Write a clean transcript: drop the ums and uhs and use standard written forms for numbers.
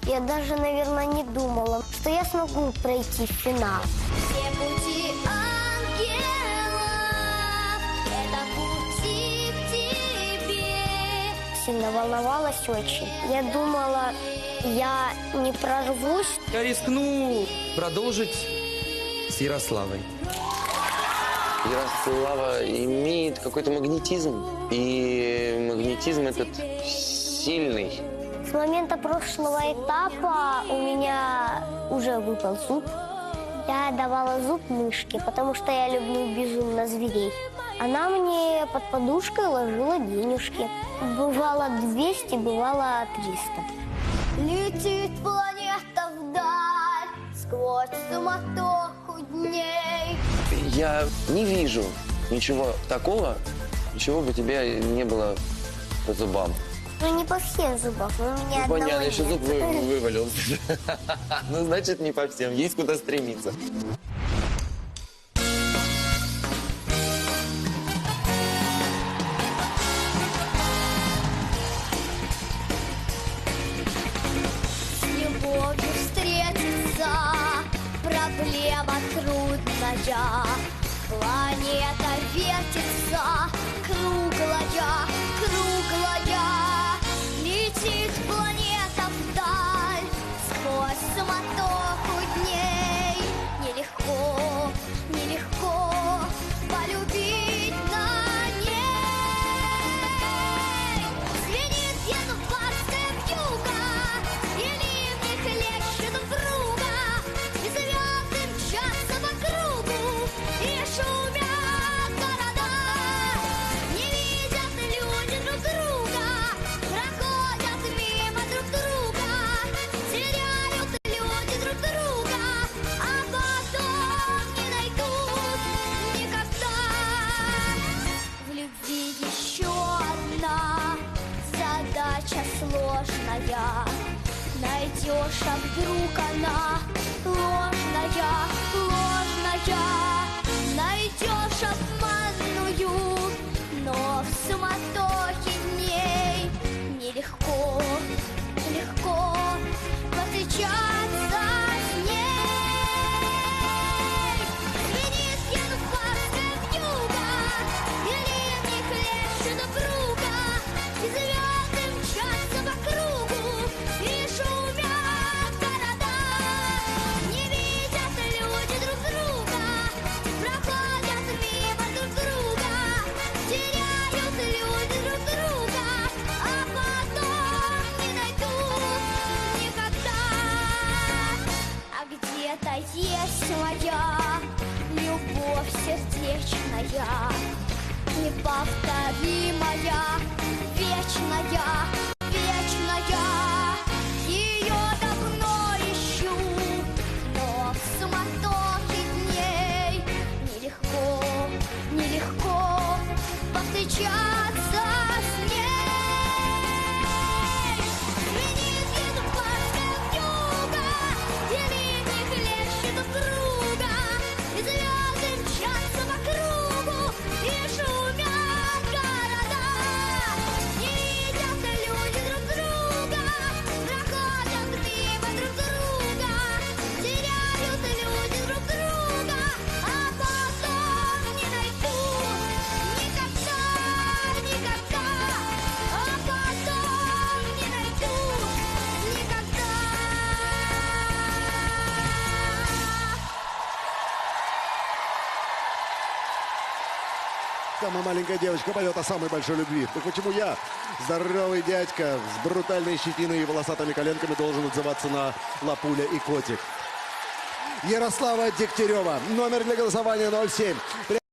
Я даже, наверное, не думала, что я смогу пройти в финал. Все пути ангелов, это пути к тебе. Сильно волновалась очень. Я думала, я не прорвусь. Я рискну продолжить с Ярославой. Ярослава имеет какой-то магнетизм. И магнетизм этот сильный. С момента прошлого этапа у меня уже выпал зуб. Я давала зуб мышке, потому что я люблю безумно зверей. Она мне под подушкой ложила денежки. Бывало 200, бывало 300. Летит планета вдаль сквозь суматоху дней. Я не вижу ничего такого, чего бы тебе не было по зубам. Ну, не по всем зубам, но у меня Ну, одного понятно, еще нет. зуб вывалился. Ну, значит, не по всем. Есть куда стремиться. С любовью встретиться, проблема трудная. Планета вертится, круглая, круглая. Летит планета вдаль, сквозь суматоху дней. Нелегко, нелегко полюбить на ней. Звенит январская вьюга, и ливни хлещут вруга, и звезды мчатся по кругу, и шумят города. Не видят люди друг друга, проходят мимо друг друга, теряют люди друг друга, а потом не найдут никогда. В любви еще одна задача сложная. Найдешь, а вдруг она ложная, ложная. Найдешь обманную, но в суматохе дней нелегко, легко повстречаться с ней. Звенит январская вьюга, и ливни хлещут вруга, и звезды мчатся по кругу, и шумят города. Не видят люди друг друга, проходят мимо друг друга, теряют люди друг друга, а потом не найдут никогда. А где-то есть моя любовь сердечная, неповторимая, вечная, вечная. Ее давно ищу, но в суматохе дней нелегко, нелегко повстречаться с ней. Звенит январская вьюга, и ливни хлещут вруга, и звезды мчатся по кругу, и шумят города. Не видят люди друг друга, проходят мимо друг друга, теряют люди друг друга, а потом не найдут никогда, никогда, а потом не найдут никогда. Самая маленькая девочка поет о самой большой любви. Так почему я, здоровый дядька с брутальной щетиной и волосатыми коленками, должен отзываться на Лапуля и Котик? Ярослава Дегтярева. Номер для голосования 07.